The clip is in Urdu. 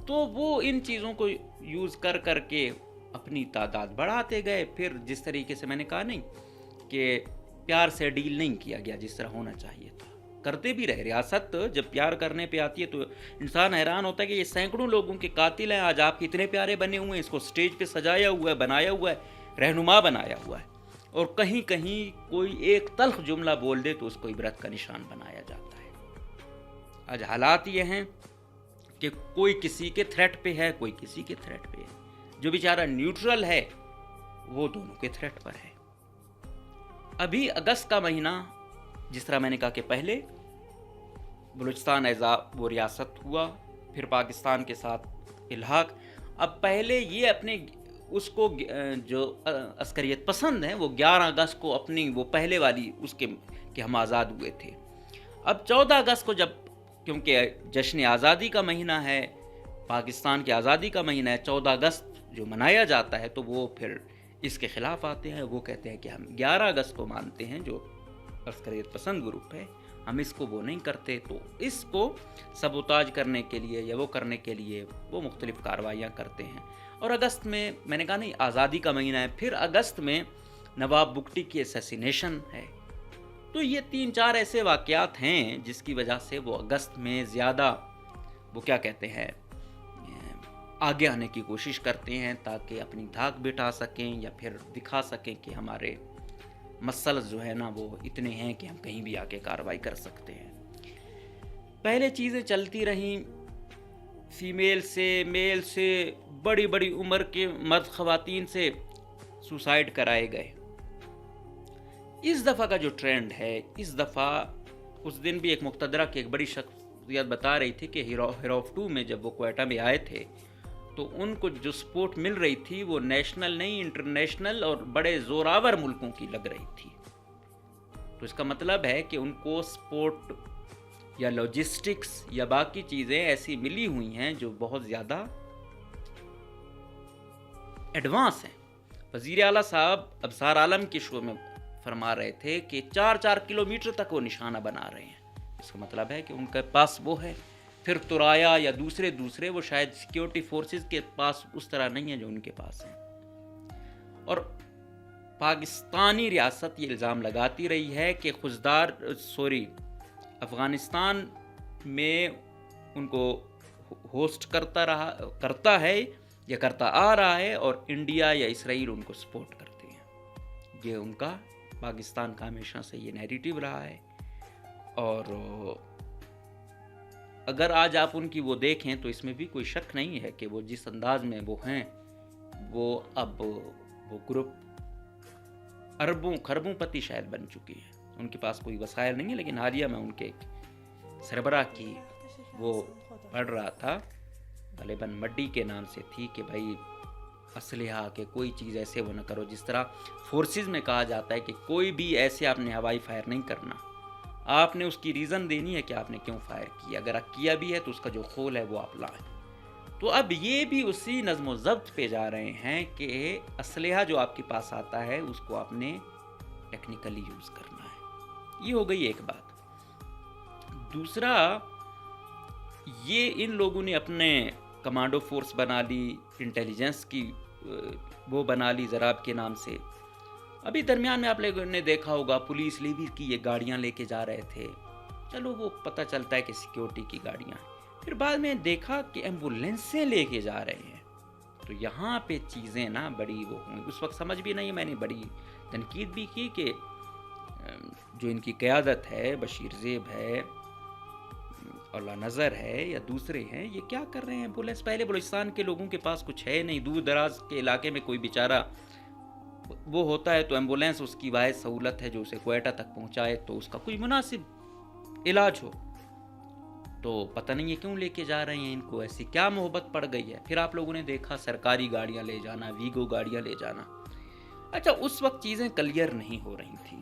تو وہ ان چیزوں کو یوز کر کے اپنی تعداد بڑھاتے گئے. پھر جس طریقے سے میں نے کہا نہیں کہ پیار سے ڈیل نہیں کیا گیا جس طرح ہونا چاہیے تھا, کرتے بھی رہے. ریاست جب پیار کرنے پہ آتی ہے تو انسان حیران ہوتا ہے کہ یہ سینکڑوں لوگوں کے قاتل ہیں, آج آپ اتنے پیارے بنے ہوئے ہیں, اس کو سٹیج پہ سجایا ہوا ہے, بنایا ہوا ہے, رہنما بنایا ہوا ہے, اور کہیں کہیں کوئی ایک تلخ جملہ بول دے تو اس کو عبرت کا نشان بنایا جاتا ہے. آج حالات یہ ہیں کہ کوئی کسی کے تھریٹ پہ ہے, کوئی کسی کے تھریٹ پہ ہے. جو بیچارہ نیوٹرل ہے وہ دونوں کے تھریٹ پر ہے. ابھی اگست کا مہینہ, جس طرح میں نے کہا کہ پہلے بلوچستان وہ ریاست ہوا, پھر پاکستان کے ساتھ الحاق. اب پہلے یہ اپنے اس کو جو عسکریت پسند ہیں وہ 11 اگست کو اپنی وہ پہلے والی اس کے کہ ہم آزاد ہوئے تھے. اب 14 اگست کو جب, کیونکہ جشن آزادی کا مہینہ ہے, پاکستان کی آزادی کا مہینہ ہے, 14 اگست جو منایا جاتا ہے, تو وہ پھر اس کے خلاف آتے ہیں. وہ کہتے ہیں کہ ہم 11 اگست کو مانتے ہیں جو عسکریت پسند گروپ ہے, ہم اس کو وہ نہیں کرتے. تو اس کو سبوتاج کرنے کے لیے یا وہ کرنے کے لیے وہ مختلف کارروائیاں کرتے ہیں. اور اگست میں نے کہا نہیں آزادی کا مہینہ ہے, پھر اگست میں نواب بگٹی کی اسیسینیشن ہے. تو یہ 3-4 ایسے واقعات ہیں جس کی وجہ سے وہ اگست میں زیادہ وہ کیا کہتے ہیں آگے آنے کی کوشش کرتے ہیں, تاکہ اپنی دھاک بٹھا سکیں یا پھر دکھا سکیں کہ ہمارے مسلس جو ہے نا وہ اتنے ہیں کہ ہم کہیں بھی آ کے کارروائی کر سکتے ہیں. پہلے چیزیں چلتی رہیں, فیمیل سے, میل سے, بڑی بڑی عمر کے مرد خواتین سے سوسائڈ کرائے گئے. اس دفعہ کا جو ٹرینڈ ہے, اس دفعہ اس دن بھی ایک مقتدرہ کی ایک بڑی شخصیت بتا رہی تھی کہ ہیروف 2 میں جب وہ کوئٹہ میں آئے تھے تو ان کو جو سپورٹ مل رہی تھی وہ نیشنل نہیں انٹرنیشنل اور بڑے زوراور ملکوں کی لگ رہی تھی. تو اس کا مطلب ہے کہ ان کو سپورٹ یا لاجسٹکس یا باقی چیزیں ایسی ملی ہوئی ہیں جو بہت زیادہ ایڈوانس ہیں. وزیر اعلیٰ صاحب ابصار عالم کے شو میں فرما رہے تھے کہ 4 کلومیٹر تک وہ نشانہ بنا رہے ہیں. اس کا مطلب ہے کہ ان کے پاس وہ ہے. پھر ترایا یا دوسرے وہ شاید سیکیورٹی فورسز کے پاس اس طرح نہیں ہے جو ان کے پاس ہیں. اور پاکستانی ریاست یہ الزام لگاتی رہی ہے کہ افغانستان میں ان کو ہوسٹ کرتا ہے یا کرتا آ رہا ہے, اور انڈیا یا اسرائیل ان کو سپورٹ کرتے ہیں. یہ ان کا پاکستان کا ہمیشہ سے یہ نیریٹو رہا ہے. اور اگر آج آپ ان کی وہ دیکھیں تو اس میں بھی کوئی شک نہیں ہے کہ وہ جس انداز میں وہ ہیں, وہ اب وہ گروپ اربوں خربوں پتی شاید بن چکی ہے. ان کے پاس کوئی وسائل نہیں ہے, لیکن حالیہ میں ان کے سربراہ کی وہ پڑھ رہا تھا, غالباً مڈی کے نام سے تھی, کہ بھائی اسلحہ کے کوئی چیز ایسے وہ نہ کرو. جس طرح فورسز میں کہا جاتا ہے کہ کوئی بھی ایسے آپ نے ہوائی فائر نہیں کرنا, آپ نے اس کی ریزن دینی ہے کہ آپ نے کیوں فائر کیا, اگر آپ کیا بھی ہے تو اس کا جو خول ہے وہ آپ لائیں. تو اب یہ بھی اسی نظم و ضبط پہ جا رہے ہیں کہ اسلحہ جو آپ کے پاس آتا ہے اس کو آپ نے ٹیکنیکلی یوز کرنا ہے. یہ ہو گئی ایک بات. دوسرا, یہ ان لوگوں نے اپنے کمانڈو فورس بنا لی, انٹیلیجنس کی وہ بنا لی زراب کے نام سے. ابھی درمیان میں آپ لوگوں نے دیکھا ہوگا پولیس لیوی کی یہ گاڑیاں لے کے جا رہے تھے, چلو وہ پتہ چلتا ہے کہ سیکیورٹی کی گاڑیاں ہیں. پھر بعد میں دیکھا کہ ایمبولینسیں لے کے جا رہے ہیں. تو یہاں پہ چیزیں نا بڑی وہ ہوئی. اس وقت سمجھ بھی نہیں, میں نے بڑی تنقید بھی کی کہ جو ان کی قیادت ہے, بشیر زیب ہے, اللہ نظر ہے یا دوسرے ہیں, یہ کیا کر رہے ہیں. ایمبولینس پہلے بلوچستان کے لوگوں کے پاس کچھ ہے نہیں, دور دراز کے علاقے میں کوئی بیچارہ وہ ہوتا ہے تو ایمبولینس اس کی واحد سہولت ہے جو اسے کوئٹہ تک پہنچائے, تو اس کا کوئی مناسب علاج ہو. تو پتہ نہیں یہ کیوں لے کے جا رہے ہیں, ان کو ایسی کیا محبت پڑ گئی ہے. پھر آپ لوگوں نے دیکھا سرکاری گاڑیاں لے جانا, ویگو گاڑیاں لے جانا. اچھا, اس وقت چیزیں کلیئر نہیں ہو رہی تھیں.